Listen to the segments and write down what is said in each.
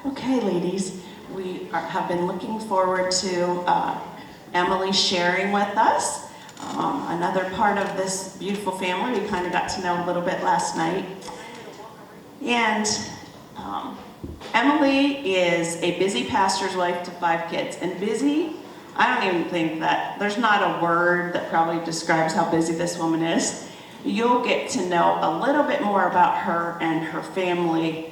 Okay, ladies, have been looking forward to Emily sharing with us. Another part of this beautiful family we kind of got to know a little bit last night. And Emily is a busy pastor's wife to 5 kids. And busy, I don't even think that, there's not a word that probably describes how busy this woman is. You'll get to know a little bit more about her and her family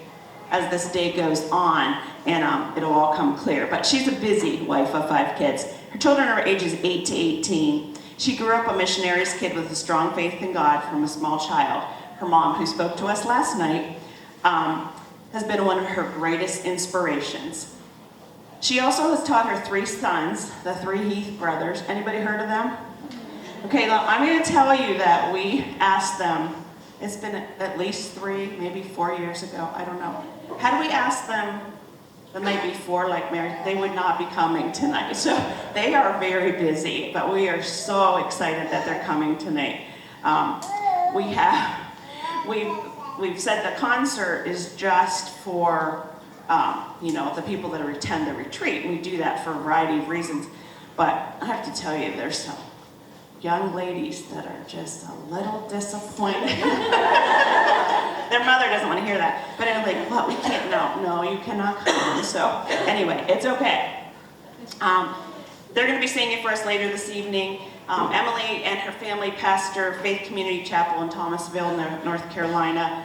as this day goes on, and it'll all come clear. But she's a busy wife of 5 kids. Her children are ages 8 to 18. She grew up a missionary's kid with a strong faith in God from a small child. Her mom, who spoke to us last night, has been one of her greatest inspirations. She also has taught her 3 sons, the 3 Heath brothers. Anybody heard of them? Okay, well, I'm going to tell you that we asked them, it's been at least 3, maybe 4 years ago, I don't know. Had we asked them the night before, like Mary, they would not be coming tonight. So they are very busy, but we are so excited that they're coming tonight. We've said the concert is just for the people that attend the retreat. We do that for a variety of reasons. But I have to tell you, there's some young ladies that are just a little disappointed. Their mother doesn't want to hear that. But I'm like, well, we can't, no, you cannot come. So anyway, it's okay. They're going to be singing for us later this evening. Emily and her family pastor Faith Community Chapel in Thomasville, North Carolina.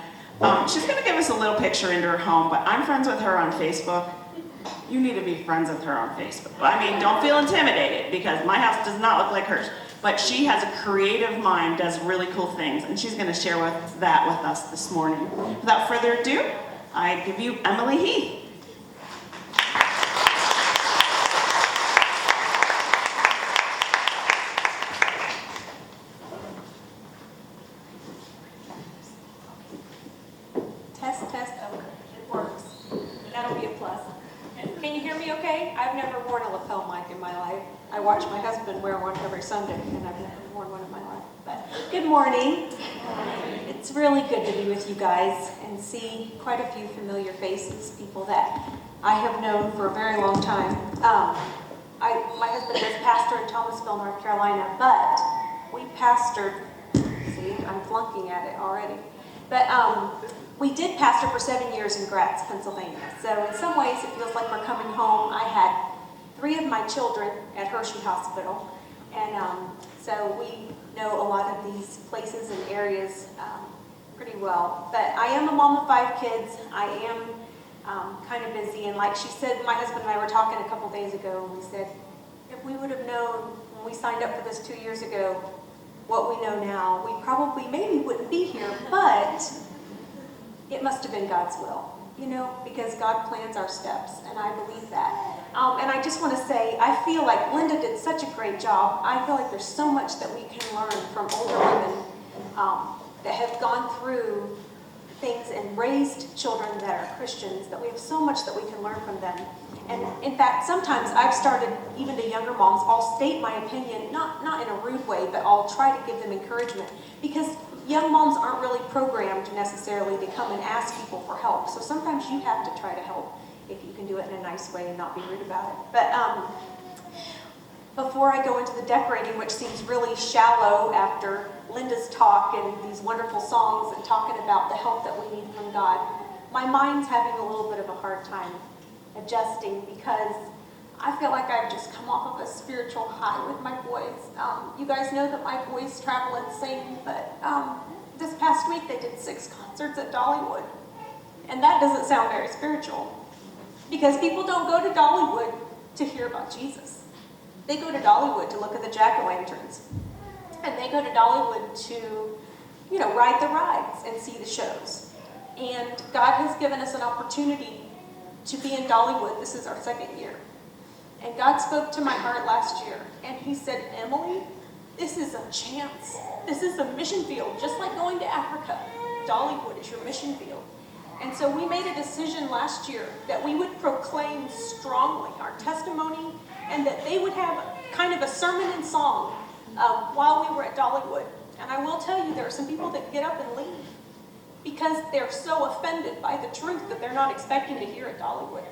She's going to give us a little picture into her home, but I'm friends with her on Facebook. You need to be friends with her on Facebook. I mean, don't feel intimidated, because my house does not look like hers. But she has a creative mind, does really cool things, and she's going to share that with us this morning. Without further ado, I give you Emily Heath. Test. Oh, it works. That'll be a plus. Can you hear me okay? I've never worn a lapel mic in my life. I watch my husband wear one every Sunday, and I've never worn one in my life. But good morning. It's really good to be with you guys and see quite a few familiar faces, people that I have known for a very long time. My husband is pastor in Thomasville, North Carolina, but we pastored, see, I'm flunking at it already. But we did pastor for 7 years in Gratz, Pennsylvania. So in some ways it feels like we're coming home. I had 3 of my children at Hershey Hospital, and so we know a lot of these places and areas pretty well. But I am a mom of 5 kids. I am kind of busy, and like she said, my husband and I were talking a couple days ago, and we said, if we would have known when we signed up for this 2 years ago what we know now, we probably maybe wouldn't be here, but it must have been God's will, because God plans our steps, and I believe that. And I just want to say, I feel like Linda did such a great job. I feel like there's so much that we can learn from older women that have gone through things and raised children that are Christians, that we have so much that we can learn from them. And in fact, sometimes I've started, even to younger moms, I'll state my opinion, not in a rude way, but I'll try to give them encouragement, because young moms aren't really programmed necessarily to come and ask people for help. So sometimes you have to try to help if you can do it in a nice way and not be rude about it. But before I go into the decorating, which seems really shallow after Linda's talk and these wonderful songs and talking about the help that we need from God, my mind's having a little bit of a hard time adjusting, because I feel like I've just come off of a spiritual high with my boys. You guys know that my boys travel and sing, but this past week they did 6 concerts at Dollywood. And that doesn't sound very spiritual, because people don't go to Dollywood to hear about Jesus. They go to Dollywood to look at the jack-o'-lanterns. And they go to Dollywood to, ride the rides and see the shows. And God has given us an opportunity to be in Dollywood. This is our 2nd year. And God spoke to my heart last year, and he said, Emily, this is a chance. This is a mission field, just like going to Africa. Dollywood is your mission field. And so we made a decision last year that we would proclaim strongly our testimony, and that they would have kind of a sermon and song while we were at Dollywood. And I will tell you, there are some people that get up and leave. because they're so offended by the truth that they're not expecting to hear at Dollywood.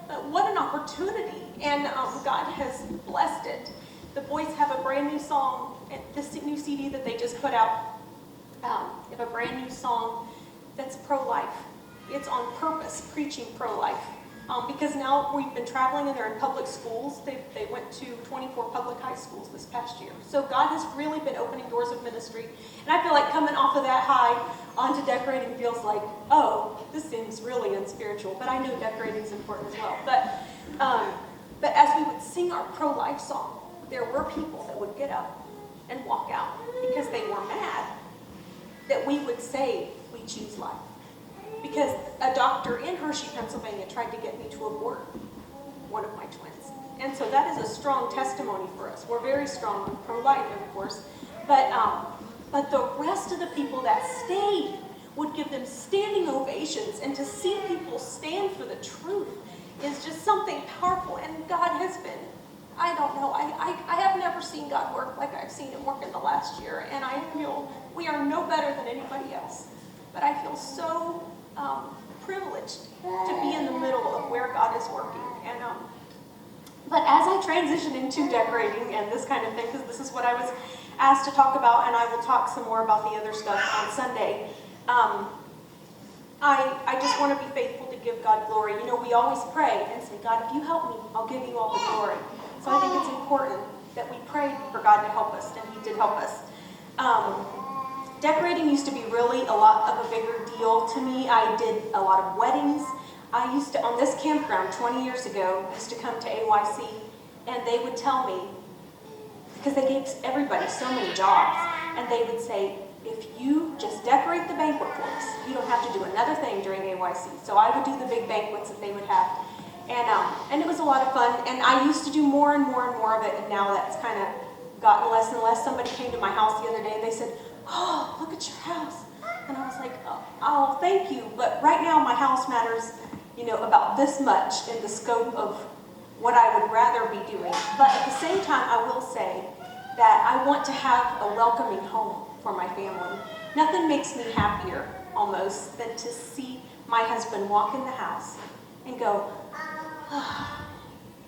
But what an opportunity, and God has blessed it. The boys have a brand new song, this new CD that they just put out. They have a brand new song that's pro-life. It's on purpose, preaching pro-life. Because now we've been traveling and they're in public schools. They went to 24 public high schools this past year. So God has really been opening doors of ministry. And I feel like coming off of that high onto decorating feels like, oh, this seems really unspiritual. But I know decorating is important as well. But as we would sing our pro-life song, there were people that would get up and walk out because they were mad that we would say we choose life. Because a doctor in Hershey, Pennsylvania tried to get me to abort one of my twins. And so that is a strong testimony for us. We're very strong on pro-life, of course. But the rest of the people that stayed would give them standing ovations. And to see people stand for the truth is just something powerful. And God has been, I don't know, I have never seen God work like I've seen him work in the last year. And I feel we are no better than anybody else. But I feel so privileged to be in the middle of where God is working. And but as I transition into decorating and this kind of thing, because this is what I was asked to talk about, and I will talk some more about the other stuff on Sunday, I just want to be faithful to give God glory. You know, we always pray and say, God, if you help me, I'll give you all the glory. So I think it's important that we pray for God to help us, and he did help us. Decorating used to be really a lot of a bigger deal to me. I did a lot of weddings. I used to, on this campground 20 years ago, I used to come to AYC, and they would tell me, because they gave everybody so many jobs, and they would say, if you just decorate the banquet for us, you don't have to do another thing during AYC. So I would do the big banquets that they would have. And it was a lot of fun, and I used to do more and more and more of it, and now that's kind of gotten less and less. Somebody came to my house the other day, and they said, oh, look at your house. And I was like, oh, thank you. But right now my house matters, you know, about this much in the scope of what I would rather be doing. But at the same time, I will say that I want to have a welcoming home for my family. Nothing makes me happier almost than to see my husband walk in the house and go, oh,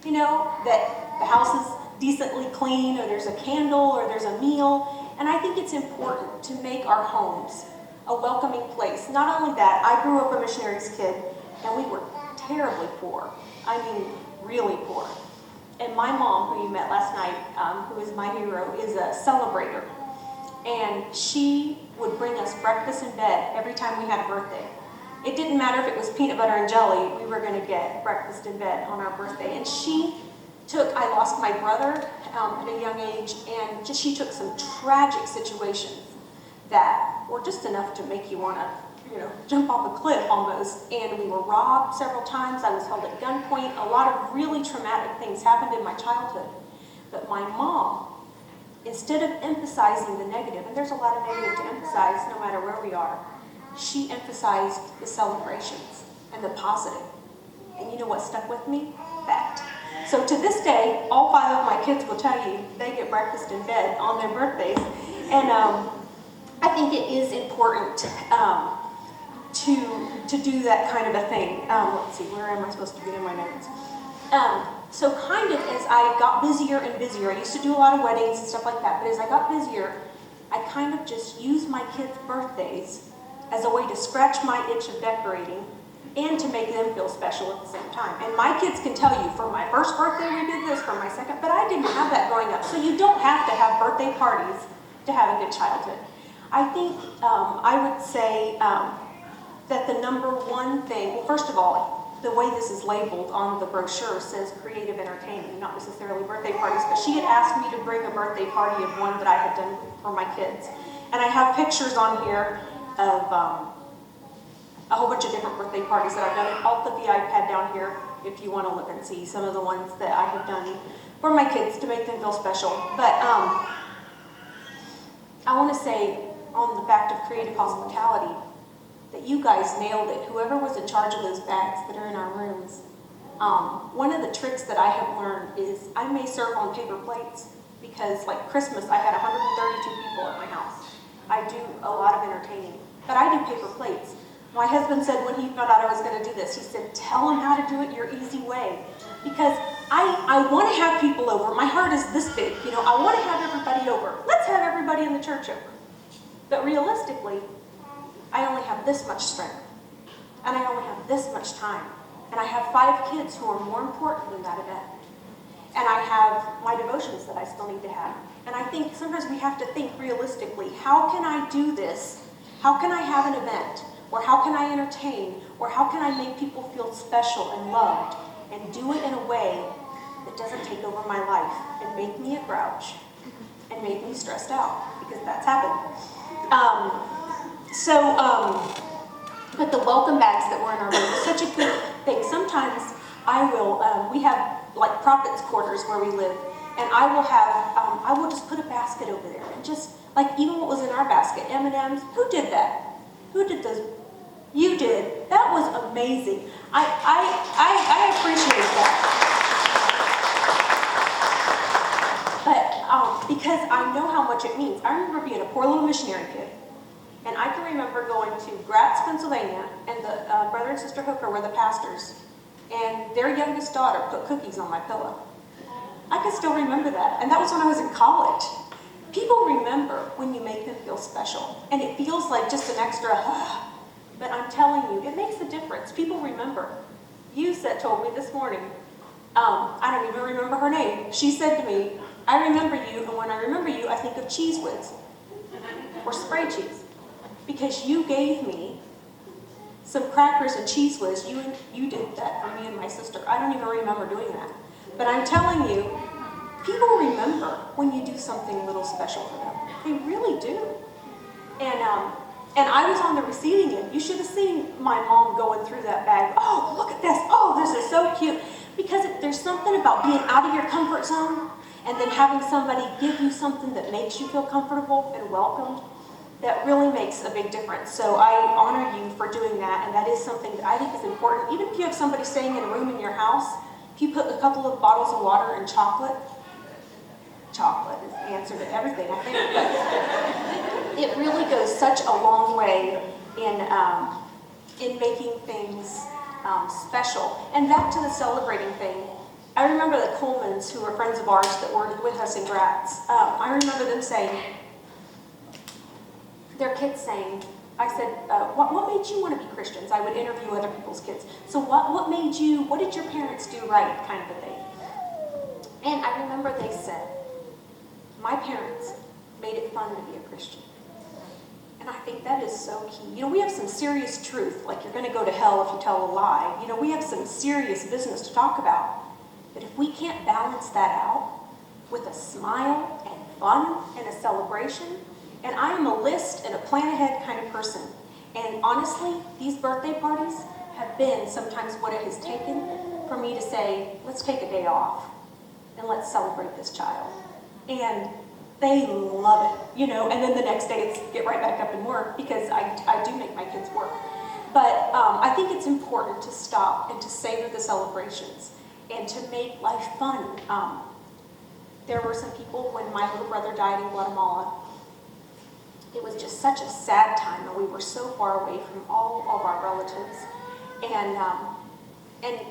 you know, that the house is decently clean, or there's a candle, or there's a meal. And I think it's important to make our homes a welcoming place. Not only that, I grew up a missionary's kid, and we were terribly poor. I mean, really poor. And my mom, who you met last night, who is my hero, is a celebrator. And she would bring us breakfast in bed every time we had a birthday. It didn't matter if it was peanut butter and jelly, we were going to get breakfast in bed on our birthday. And I lost my brother at a young age, and she took some tragic situations that were just enough to make you want to, you know, jump off a cliff almost. And we were robbed several times. I was held at gunpoint. A lot of really traumatic things happened in my childhood. But my mom, instead of emphasizing the negative, and there's a lot of negative to emphasize no matter where we are, she emphasized the celebrations and the positive. And you know what stuck with me? That. So to this day, all 5 of my kids will tell you they get breakfast in bed on their birthdays. And I think it is important to do that kind of a thing. Let's see, where am I supposed to get in my notes? So kind of as I got busier and busier, I used to do a lot of weddings and stuff like that, but as I got busier, I kind of just used my kids' birthdays as a way to scratch my itch of decorating and to make them feel special at the same time. And my kids can tell you, for my first birthday we did this, for my second, but I didn't have that growing up. So you don't have to have birthday parties to have a good childhood. I think I would say that the number one thing, well, first of all, the way this is labeled on the brochure says creative entertainment, not necessarily birthday parties, but she had asked me to bring a birthday party of one that I had done for my kids. And I have pictures on here of a whole bunch of different birthday parties that I've done. I'll put the iPad down here if you want to look and see some of the ones that I have done for my kids to make them feel special. But I want to say on the fact of creative hospitality that you guys nailed it. Whoever was in charge of those bags that are in our rooms, one of the tricks that I have learned is I may serve on paper plates because like Christmas, I had 132 people at my house. I do a lot of entertaining. but I do paper plates. My husband said when he found out I was going to do this, he said, tell him how to do it your easy way. Because I want to have people over. My heart is this big, you know, I want to have everybody over. Let's have everybody in the church over. But realistically, I only have this much strength. And I only have this much time. And I have 5 kids who are more important than that event. And I have my devotions that I still need to have. And I think sometimes we have to think realistically, how can I do this? How can I have an event? Or how can I entertain? Or how can I make people feel special and loved? And do it in a way that doesn't take over my life and make me a grouch and make me stressed out, because that's happened. But the welcome bags that were in our room was such a good thing. Sometimes I will, we have like prophets quarters where we live, and I will just put a basket over there, and just like even what was in our basket, M&Ms. Who did that? Who did those? You did. That was amazing. I appreciate that. But because I know how much it means. I remember being a poor little missionary kid. And I can remember going to Gratz, Pennsylvania, and the brother and sister Hooker were the pastors. And their youngest daughter put cookies on my pillow. I can still remember that. And that was when I was in college. People remember when you make them feel special. And it feels like just an extra, but I'm telling you, it makes a difference. People remember. Yusette told me this morning, I don't even remember her name. She said to me, I remember you, and when I remember you, I think of Cheese Whiz or spray cheese. Because you gave me some crackers and Cheese Whiz. You did that for me and my sister. I don't even remember doing that. But I'm telling you, people remember when you do something a little special for them. They really do. And I was on the receiving end. You should have seen my mom going through that bag. Oh, look at this. Oh, this is so cute. Because there's something about being out of your comfort zone and then having somebody give you something that makes you feel comfortable and welcomed. That really makes a big difference. So I honor you for doing that, and that is something that I think is important. Even if you have somebody staying in a room in your house, if you put a couple of bottles of water and chocolate is the answer to everything, I think. But it really goes such a long way in making things special. And back to the celebrating thing, I remember the Colemans, who were friends of ours that were with us in Gratz. I remember them saying, their kids saying, I said, what made you want to be Christians? I would interview other people's kids. So what did your parents do right, kind of a thing? And I remember they said, my parents made it fun to be a Christian. And I think that is so key. You know, we have some serious truth, like you're going to go to hell if you tell a lie. You know, we have some serious business to talk about. But if we can't balance that out with a smile and fun and a celebration, and I am a list and a plan ahead kind of person. And honestly, these birthday parties have been sometimes what it has taken for me to say, let's take a day off and let's celebrate this child. And they love it, you know, and then the next day it's get right back up and work, because I do make my kids work. But I think it's important to stop and to savor the celebrations and to make life fun. There were some people, when my little brother died in Guatemala, it was just such a sad time, and we were so far away from all of our relatives, and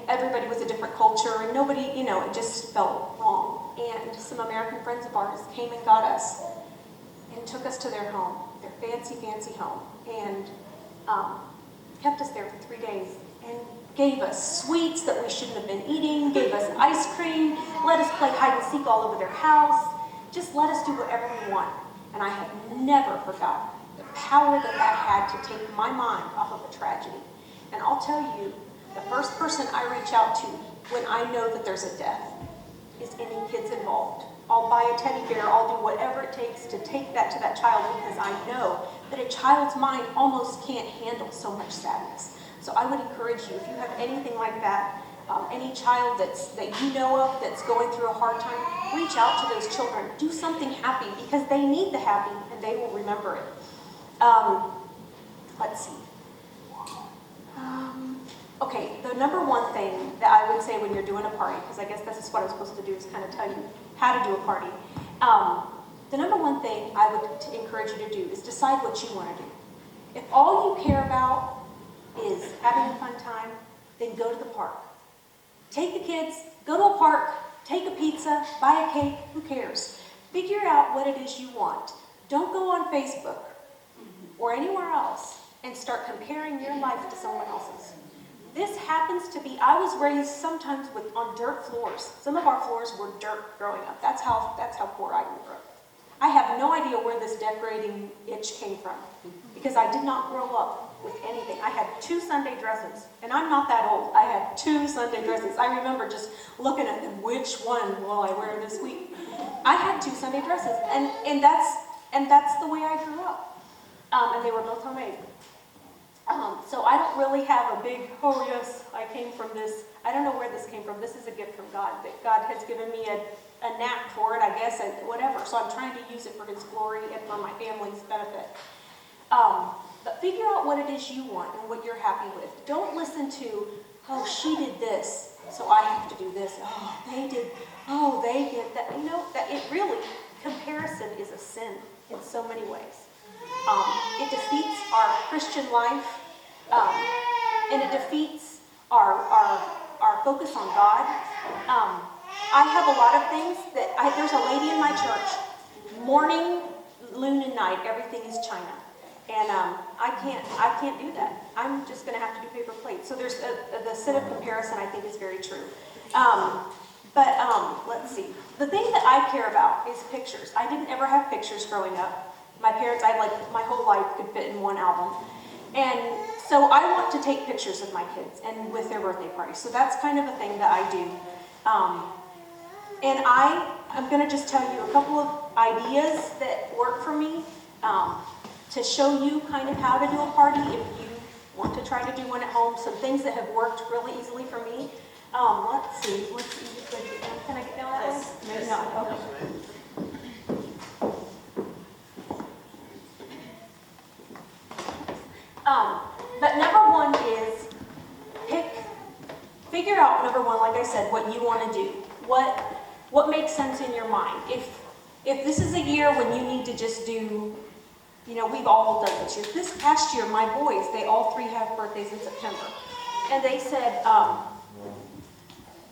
everybody was a different culture, and nobody, you know, it just felt wrong. And some American friends of ours came and got us and took us to their home, their fancy, fancy home, and kept us there for 3 days and gave us sweets that we shouldn't have been eating, gave us ice cream, let us play hide and seek all over their house, just let us do whatever we want. And I have never forgotten the power that had to take my mind off of a tragedy. And I'll tell you, the first person I reach out to when I know that there's a death is any kids involved. I'll buy a teddy bear, I'll do whatever it takes to take that to that child, because I know that a child's mind almost can't handle so much sadness. So I would encourage you, if you have anything like that, any child that you know of that's going through a hard time, reach out to those children. Do something happy, because they need the happy and they will remember it. Let's see. Okay, the number one thing that I would say when you're doing a party, because I guess this is what I'm supposed to do, is kind of tell you how to do a party. The number one thing I would encourage you to do is decide what you want to do. If all you care about is having a fun time, then go to the park. Take the kids, go to a park, take a pizza, buy a cake, who cares? Figure out what it is you want. Don't go on Facebook or anywhere else and start comparing your life to someone else's. This happens to be, I was raised sometimes on dirt floors. Some of our floors were dirt growing up. That's how poor I grew up. I have no idea where this decorating itch came from because I did not grow up with anything. I had 2 Sunday dresses, and I'm not that old. I had 2 Sunday dresses. I remember just looking at them, which one will I wear this week? I had 2 Sunday dresses, and that's the way I grew up. And they were both homemade. So I don't really have a big, oh yes, I came from this. I don't know where this came from. This is a gift from God. That God has given me a knack for it, I guess, and whatever. So I'm trying to use it for His glory and for my family's benefit. But figure out what it is you want and what you're happy with. Don't listen to, oh, she did this, so I have to do this. Oh, they did that. You know, that it really, comparison is a sin in so many ways. It defeats our Christian life, and it defeats our focus on God. I have a lot of things that, there's a lady in my church, morning, noon, and night, everything is China. And I can't do that. I'm just going to have to do paper plates. So there's the sin of comparison, I think, is very true. But let's see. The thing that I care about is pictures. I didn't ever have pictures growing up. My parents, my whole life could fit in one album. And so I want to take pictures of my kids and with their birthday parties. So that's kind of a thing that I do. And I'm going to just tell you a couple of ideas that work for me to show you kind of how to do a party if you want to try to do one at home. Some things that have worked really easily for me. Let's see. Can I get down that way? Maybe not. Okay. But number one is figure out, number one, like I said, what you want to do. What makes sense in your mind. If this is a year when you need to just do, we've all done this year. This past year, my boys, they all 3 have birthdays in September. And they said,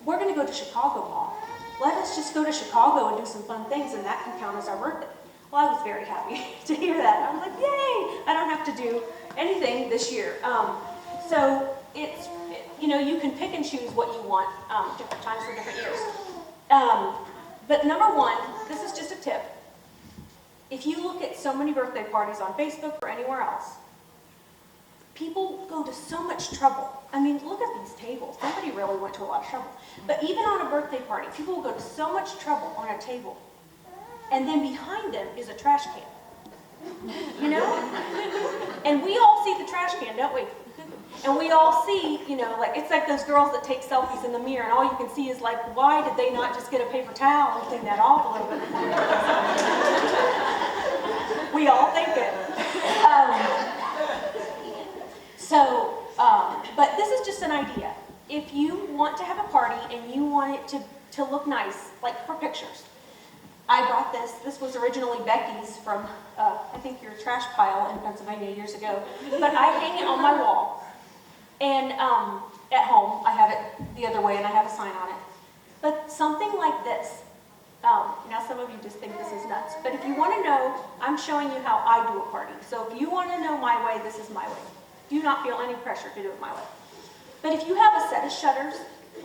we're going to go to Chicago Mall. Let us just go to Chicago and do some fun things, and that can count as our birthday. Well, I was very happy to hear that. I was like, yay! I don't have to do anything this year. So it's, you can pick and choose what you want different times for different years. But number one, this is just a tip. If you look at so many birthday parties on Facebook or anywhere else, people go to so much trouble. I mean, look at these tables. Somebody really went to a lot of trouble. But even on a birthday party, people will go to so much trouble on a table. And then behind them is a trash can. And we all see the trash can, don't we? And we all see, it's like those girls that take selfies in the mirror and all you can see is like, why did they not just get a paper towel and clean that off a little bit before they We all think it. But this is just an idea. If you want to have a party and you want it to look nice, like for pictures, I bought this. This was originally Becky's from, I think, your trash pile in Pennsylvania years ago. But I hang it on my wall. And at home, I have it the other way, and I have a sign on it. But something like this. Now, some of you just think this is nuts. But if you want to know, I'm showing you how I do a party. So if you want to know my way, this is my way. Do not feel any pressure to do it my way. But if you have a set of shutters,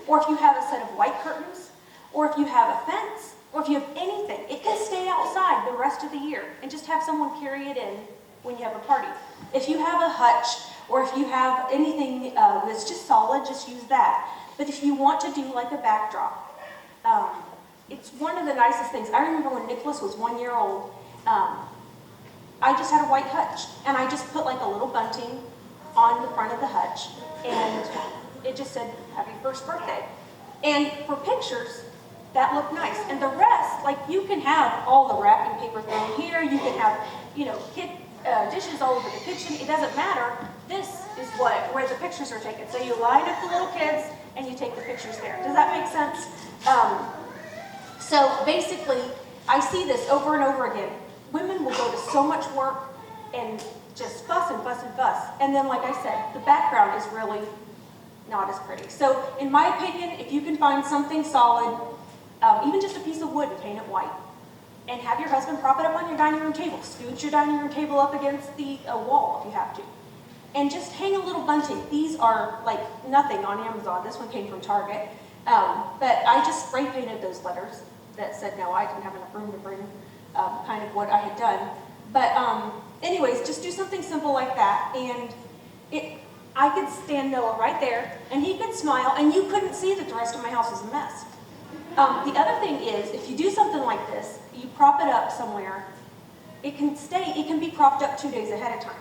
or if you have a set of white curtains, or if you have a fence, or if you have anything, it can stay outside the rest of the year and just have someone carry it in when you have a party. If you have a hutch, or if you have anything that's just solid, just use that. But if you want to do like a backdrop, it's one of the nicest things. I remember when Nicholas was 1 year old, I just had a white hutch, and I just put like a little bunting on the front of the hutch, and it just said, happy first birthday. And for pictures, that looked nice. And the rest, like you can have all the wrapping paper thrown here, you can have, kid dishes all over the kitchen, it doesn't matter. This is where the pictures are taken. So you line up the little kids and you take the pictures there. Does that make sense? So basically, I see this over and over again. Women will go to so much work and just fuss and fuss and fuss. And then, like I said, the background is really not as pretty. So in my opinion, if you can find something solid, even just a piece of wood and paint it white, and have your husband prop it up on your dining room table, scoot your dining room table up against the wall if you have to, and just hang a little bunting. These are like nothing on Amazon. This one came from Target. But I just spray painted those letters that said no, I didn't have enough room to bring kind of what I had done. But anyways, just do something simple like that, and I could stand Noah right there, and he could smile, and you couldn't see that the rest of my house was a mess. The other thing is, if you do something like this, you prop it up somewhere, it can be propped up 2 days ahead of time.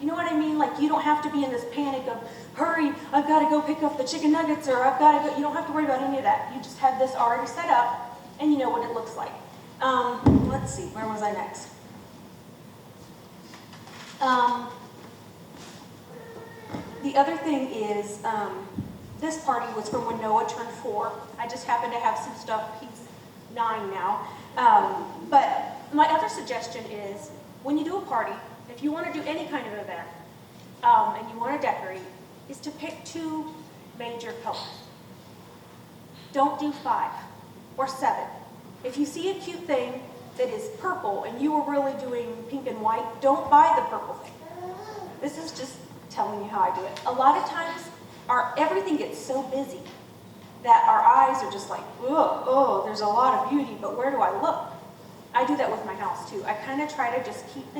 You know what I mean? Like, you don't have to be in this panic of, hurry, I've got to go pick up the chicken nuggets, or I've got to go, you don't have to worry about any of that. You just have this already set up, and you know what it looks like. Let's see, where was I next? The other thing is, this party was from when Noah turned 4. I just happen to have some stuff, he's 9 now. But my other suggestion is, when you do a party, if you want to do any kind of event, and you want to decorate, is to pick 2 major colors. Don't do 5 or 7. If you see a cute thing that is purple and you are really doing pink and white, don't buy the purple thing. This is just telling you how I do it. A lot of times, everything gets so busy that our eyes are just like, oh, there's a lot of beauty, but where do I look? I do that with my house too. I kind of try to just keep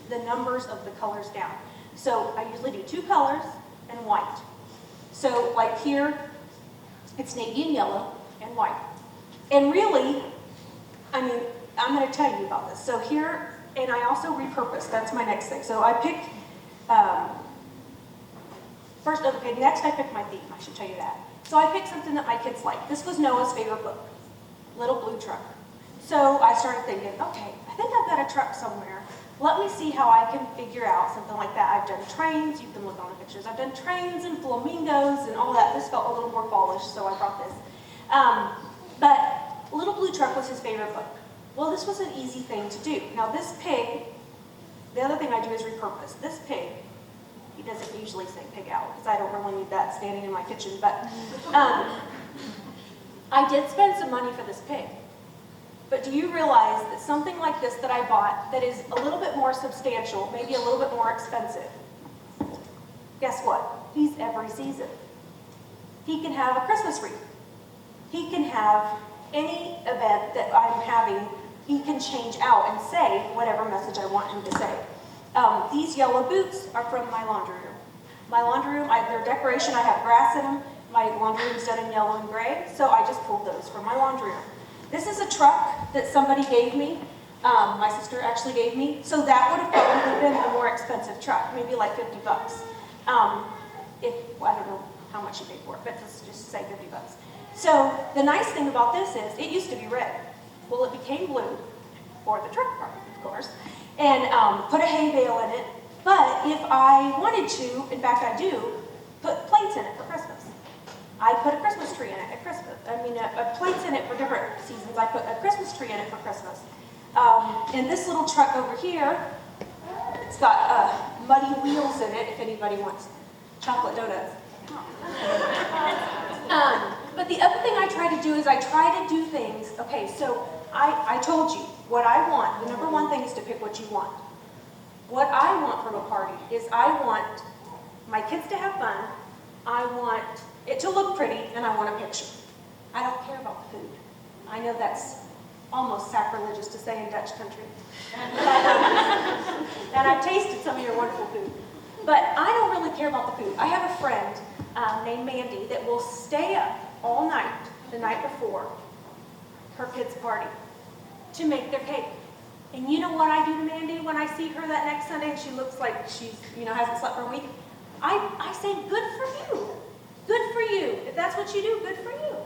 the numbers of the colors down. So I usually do 2 colors and white. So like here, it's navy and yellow and white. And really, I mean, I'm going to tell you about this. So here, and I also repurposed. That's my next thing. So I picked, next I picked my theme. I should tell you that. So I picked something that my kids like. This was Noah's favorite book, Little Blue Truck. So I started thinking, okay, I think I've got a truck somewhere. Let me see how I can figure out something like that. I've done trains. You can look on the pictures. I've done trains and flamingos and all that. This felt a little more fallish, so I brought this. But Little Blue Truck was his favorite book. Well, this was an easy thing to do. Now this pig, the other thing I do is repurpose. This pig, he doesn't usually say pig out because I don't really need that standing in my kitchen, but I did spend some money for this pig. But do you realize that something like this that I bought that is a little bit more substantial, maybe a little bit more expensive, guess what? He's every season. He can have a Christmas wreath. He can have any event that I'm having, he can change out and say whatever message I want him to say. These yellow boots are from my laundry room. My laundry room, their decoration, I have grass in them. My laundry room is done in yellow and gray, so I just pulled those from my laundry room. This is a truck that somebody gave me. My sister actually gave me. So that would have probably been a more expensive truck, maybe like $50. I don't know how much you paid for it, but let's just say $50. So the nice thing about this is it used to be red. Well, it became blue for the truck part, of course, and put a hay bale in it. But if I wanted to, in fact I do, put plates in it for Christmas. I put a Christmas tree in it at Christmas. Plates in it for different seasons. I put a Christmas tree in it for Christmas. And this little truck over here, it's got muddy wheels in it if anybody wants chocolate donuts. But the other thing I try to do is I try to do things, okay, so I told you what I want. The number one thing is to pick what you want. What I want from a party is I want my kids to have fun, I want it to look pretty, and I want a picture. I don't care about the food. I know that's almost sacrilegious to say in Dutch country. And I've tasted some of your wonderful food. But I don't really care about the food. I have a friend named Mandy that will stay up all night, the night before her kids' party, to make their cake. And you know what I do to Mandy when I see her that next Sunday and she looks like she's, hasn't slept for a week? I say, good for you. Good for you. If that's what you do, good for you.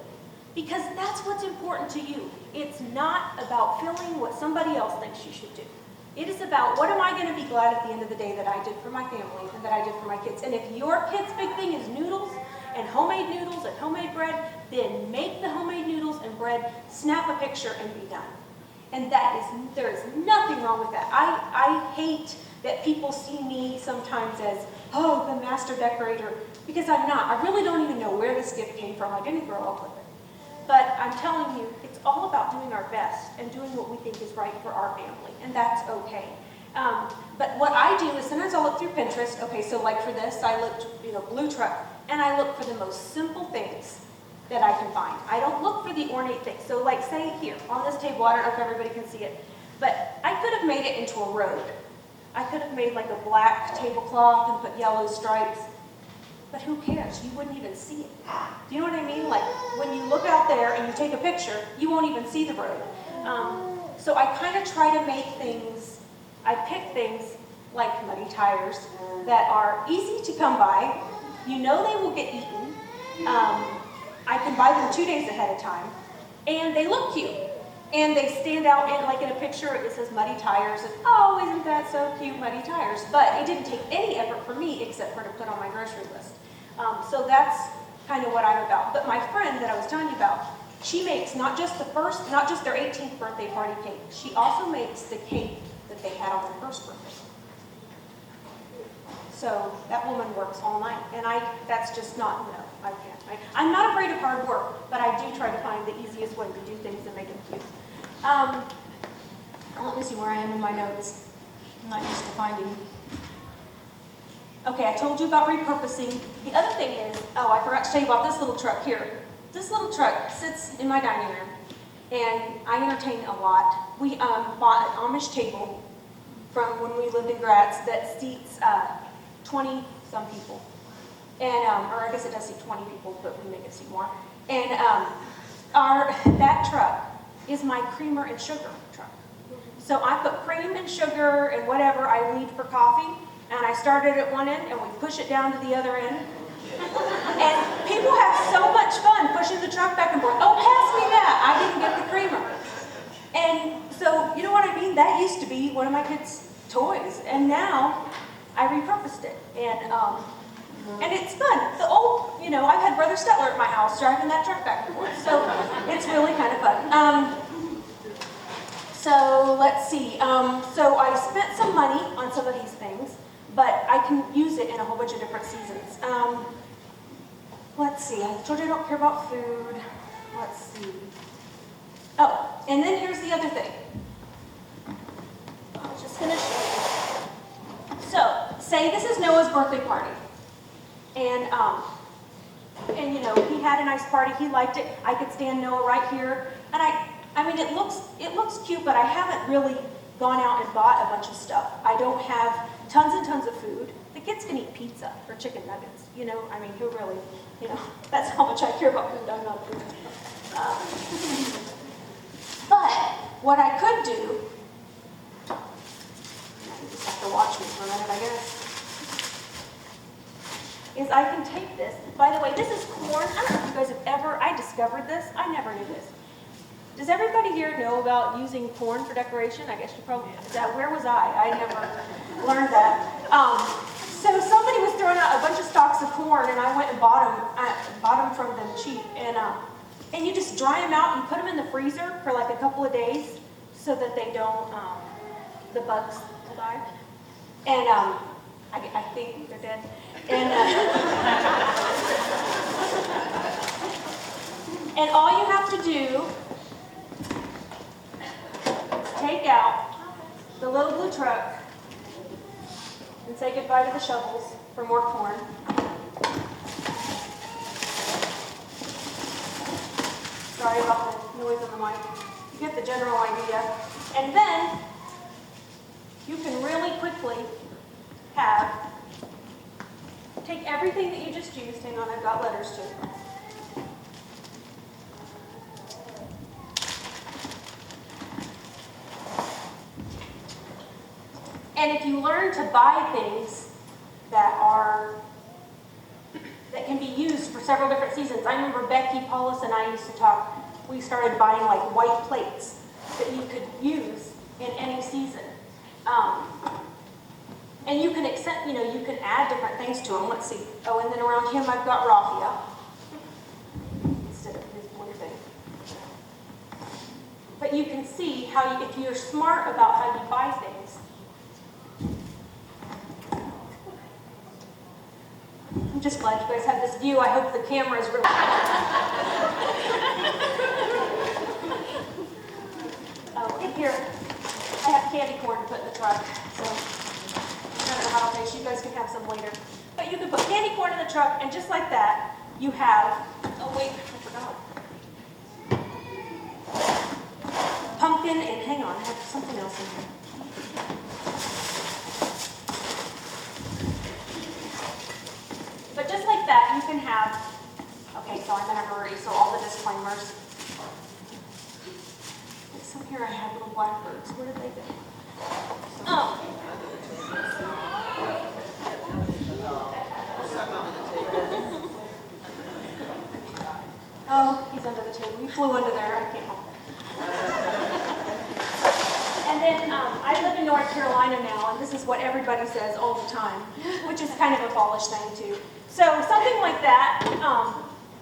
Because that's what's important to you. It's not about filling what somebody else thinks you should do. It is about what am I going to be glad at the end of the day that I did for my family and that I did for my kids. And if your kid's big thing is noodles and homemade bread, then make the homemade noodles and bread, snap a picture, and be done. And there is nothing wrong with that. I hate that people see me sometimes as, oh, the master decorator, because I'm not. I really don't even know where this gift came from. I didn't grow up with it. But I'm telling you, it's all about doing our best and doing what we think is right for our family, and that's okay. But what I do is sometimes I'll look through Pinterest. Okay, so like for this, I looked, blue truck, and I look for the most simple things that I can find. I don't look for the ornate things. So like say here, on this table, I don't know if everybody can see it, but I could have made it into a robe. I could have made like a black tablecloth and put yellow stripes, but who cares? You wouldn't even see it. Do you know what I mean? Like when you look out there and you take a picture, you won't even see the robe. So I kind of try to make things, I pick things like muddy tires that are easy to come by. You know they will get eaten. I can buy them 2 days ahead of time, and they look cute. And they stand out like in a picture, it says muddy tires, and oh, isn't that so cute, muddy tires? But it didn't take any effort for me except for to put on my grocery list. So that's kind of what I'm about. But my friend that I was telling you about, she makes not just their 18th birthday party cake. She also makes the cake that they had on their first birthday. So that woman works all night, and that's just not, no, I can't. I'm not afraid of hard work, but I do try to find the easiest way to do things and make them cute. Let me see where I am in my notes. I'm not used to finding. Okay, I told you about repurposing. The other thing is, I forgot to tell you about this little truck here. This little truck sits in my dining room, and I entertain a lot. We bought an Amish table from when we lived in Graz that seats 20-some people. And, or I guess it does seat 20 people, but we make it seat more. And that truck is my creamer and sugar truck. So I put cream and sugar and whatever I need for coffee, and I start it at one end, and we push it down to the other end. And people have so much fun pushing the truck back and forth. Oh, pass me that. I didn't get the creamer. And so, you know what I mean? That used to be one of my kids' toys, and now I repurposed it. And it's fun. The old, I've had Brother Stetler at my house driving that truck back and forth. So it's really kind of fun. So let's see. So I spent some money on some of these things, but I can use it in a whole bunch of different seasons. Let's see. I told you I don't care about food. Let's see. Oh, and then here's the other thing. I was just going to show you. So, say this is Noah's birthday party. And he had a nice party. He liked it. I could stand Noah right here. And I mean, it looks cute, but I haven't really gone out and bought a bunch of stuff. I don't have tons and tons of food. The kids can eat pizza or chicken nuggets. I mean, who really, that's how much I care about food. I'm not food. But what I could do, you just have to watch me for a minute, I guess, is I can take this. By the way, this is corn. I don't know if you guys have I discovered this. I never knew this. Does everybody here know about using corn for decoration? I guess you probably, where was I? I never learned that. So somebody was throwing out a bunch of stalks of corn, and I went and bought them from them cheap. And you just dry them out, and you put them in the freezer for like a couple of days so that they don't, the bugs will die. And I think they're dead. And all you have to do is take out the little blue truck and say goodbye to the shovels for more corn. Sorry about the noise on the mic. You get the general idea. And then you can really quickly take everything that you just used. Hang on, I've got letters too. And if you learn to buy things that can be used for several different seasons. I remember Becky, Paulus, and I used to talk, we started buying like white plates that you could use in any season. And you can accept, you can add different things to them. Let's see. Oh, and then around him I've got Raphia instead of his blue thing. But you can can see how if you're smart about how you buy things. I'm just glad you guys have this view. I hope the camera is really... Oh, and here, I have candy corn to put in the truck, so I don't know how it'll taste. You guys can have some later. But you can put candy corn in the truck, and just like that, you have... Oh, wait, I forgot. Pumpkin, and hang on, I have something else in here. But just like that, you can have, okay, so I'm in a hurry, so all the disclaimers. Some here I have little blackbirds. Where did they go? Oh. Oh, he's under the table. He flew under there. I can't help it. And then I live in North Carolina now, and this is what everybody says all the time, which is kind of a fallish thing too. So something like that,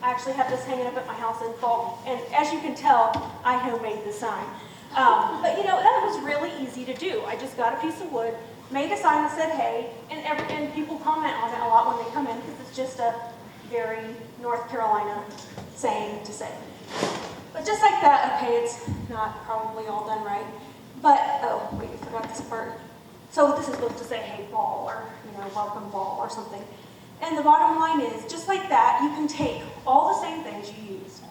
I actually have this hanging up at my house in fall, and as you can tell, I homemade the sign. But you know, that was really easy to do. I just got a piece of wood, made a sign that said hey, and people comment on it a lot when they come in because it's just a very North Carolina saying to say. But just like that, okay, it's not probably all done right. But, oh, wait, I forgot this part. So this is supposed to say, hey, fall, or, you know, welcome fall, or something. And the bottom line is, just like that, you can take all the same things you used.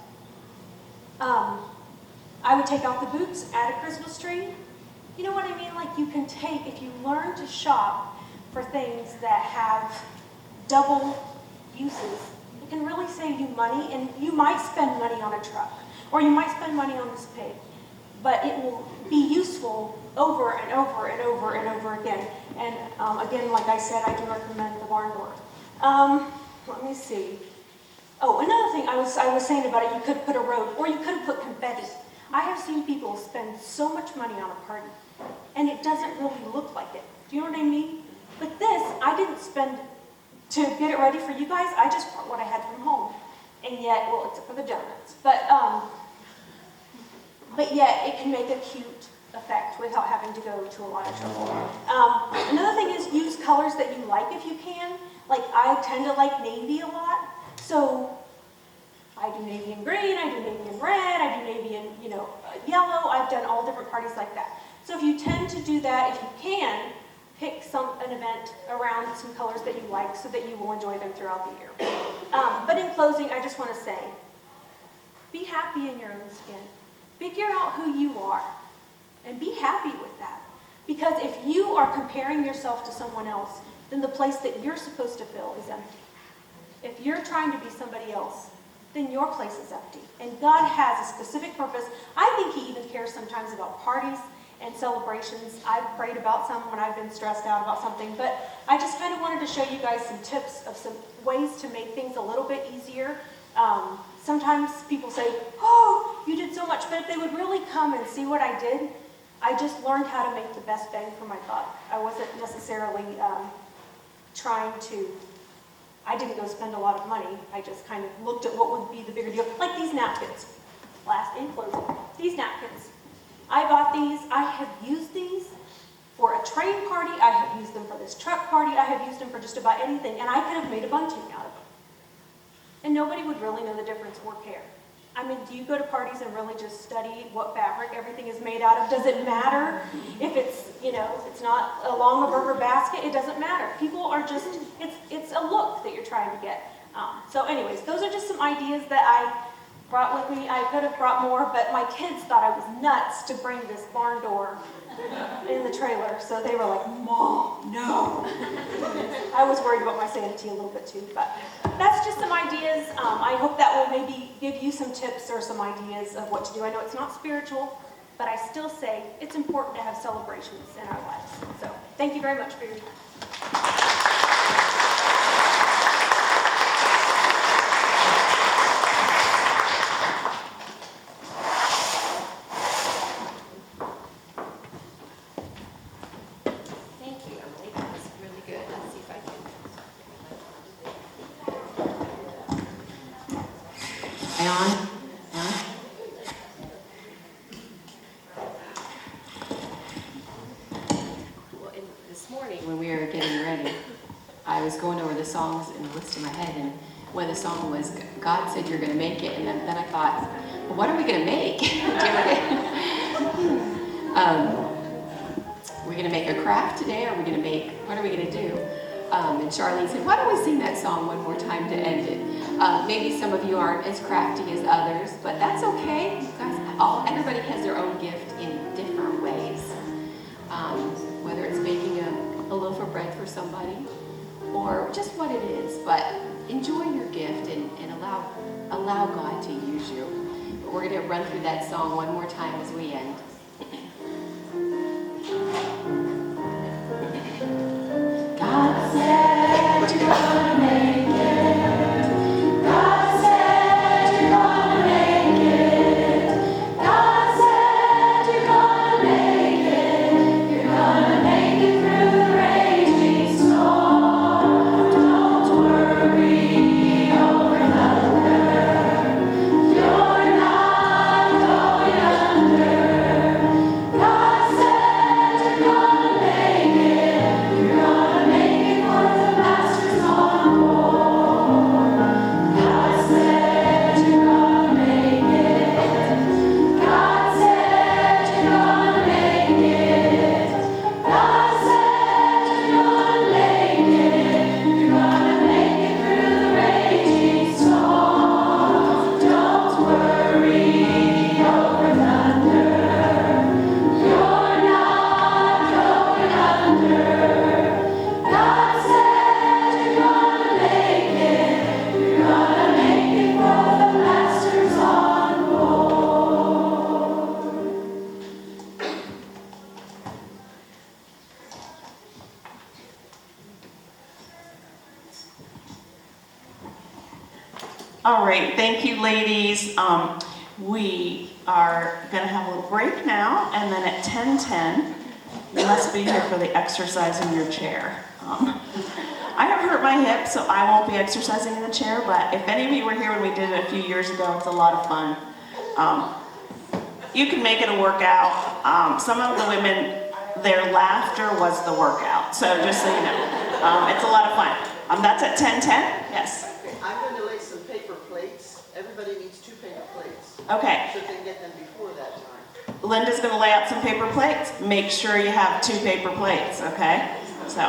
I would take out the boots, add a Christmas tree. You know what I mean? Like, you can take, if you learn to shop for things that have double uses, it can really save you money, and you might spend money on a truck, or you might spend money on this pig, but it will be useful over and over and over and over again. And again, like I said, I do recommend the barn door. Let me see. Oh, another thing I was saying about it, you could put a rope, or you could put confetti. I have seen people spend so much money on a party, and it doesn't really look like it. Do you know what I mean? But this, I didn't spend to get it ready for you guys. I just brought what I had from home, and yet, well, except for the donuts, but yet it can make a cute effect without having to go to a lot of trouble. Another thing is use colors that you like if you can. Like, I tend to like navy a lot, so I do navy and green, I do navy and red, I do navy and, you know, yellow. I've done all different parties like that. So if you tend to do that, if you can, pick an event around some colors that you like so that you will enjoy them throughout the year. But in closing, I just want to say, be happy in your own skin. Figure out who you are and be happy with that. Because if you are comparing yourself to someone else, then the place that you're supposed to fill is empty. If you're trying to be somebody else, then your place is empty. And God has a specific purpose. I think He even cares sometimes about parties and celebrations. I've prayed about some when I've been stressed out about something, but I just kind of wanted to show you guys some tips of some ways to make things a little bit easier. Sometimes people say, oh, you did so much, but if they would really come and see what I did, I just learned how to make the best bang for my buck. I wasn't necessarily I didn't go spend a lot of money. I just kind of looked at what would be the bigger deal. Like these napkins. Last in closing, these napkins. I bought these, I have used these for a train party, I have used them for this truck party, I have used them for just about anything, and I could have made a bunting out of them. And nobody would really know the difference or care. I mean, do you go to parties and really just study what fabric everything is made out of? Does it matter if it's, you know, if it's not along a burger basket? It doesn't matter. People are just, it's a look that you're trying to get. So anyways, those are just some ideas that I brought with me. I could have brought more, but my kids thought I was nuts to bring this barn door in the trailer. So they were like, Mom, no. I was worried about my sanity a little bit too, but that's just some ideas. I hope that will maybe give you some tips or some ideas of what to do. I know it's not spiritual, but I still say it's important to have celebrations in our lives. So thank you very much for your time. songs in the list in my head, and one of the songs was God Said You're Gonna Make It, and then I thought, well, what are we gonna make? We're gonna make a craft today, or what are we gonna do? And Charlene said, why don't we sing that song one more time to end it? Maybe some of you aren't as crafty as others, but that's okay. Guys, everybody has their own gift in different ways. Whether it's making a loaf of bread for somebody, or just what it is, but enjoy your gift and allow God to use you. But we're going to run through that song one more time as we end. God said you're gonna make it. God said you're gonna make it. God said you're gonna make it. You're gonna make it through the raging storm. Don't worry over thunder. You're not going under. God said you're gonna make it. You're gonna make it for the Master's on board. God said you're gonna make it. God said you're gonna make it. God said you're gonna make it. You're gonna make it through the raging storm. Don't worry over thunder. You're not going under. God said you're gonna make it. You're gonna make it for the Master's on board. All right, thank you, ladies. We are going to have a little break now, and then at 10:10, you must be here for the exercise in your chair. I have hurt my hip, so I won't be exercising in the chair, but if any of you were here when we did it a few years ago, it's a lot of fun. You can make it a workout. Some of the women, their laughter was the workout, so just so you know. It's a lot of fun. That's at 10:10? Yes. Okay, I'm going to lay some paper plates. Everybody needs 2 paper plates, Okay. so they can get them before that time. Linda's going to lay out some paper plates. Make sure you have 2 paper plates, okay? So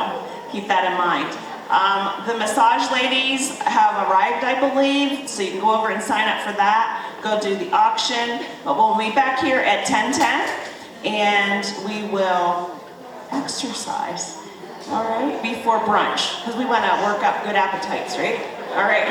keep that in mind. The massage ladies have arrived, I believe, so you can go over and sign up for that. Go do the auction. But we'll be back here at 10:10, and we will exercise, all right, before brunch, because we want to work up good appetites, right? All right.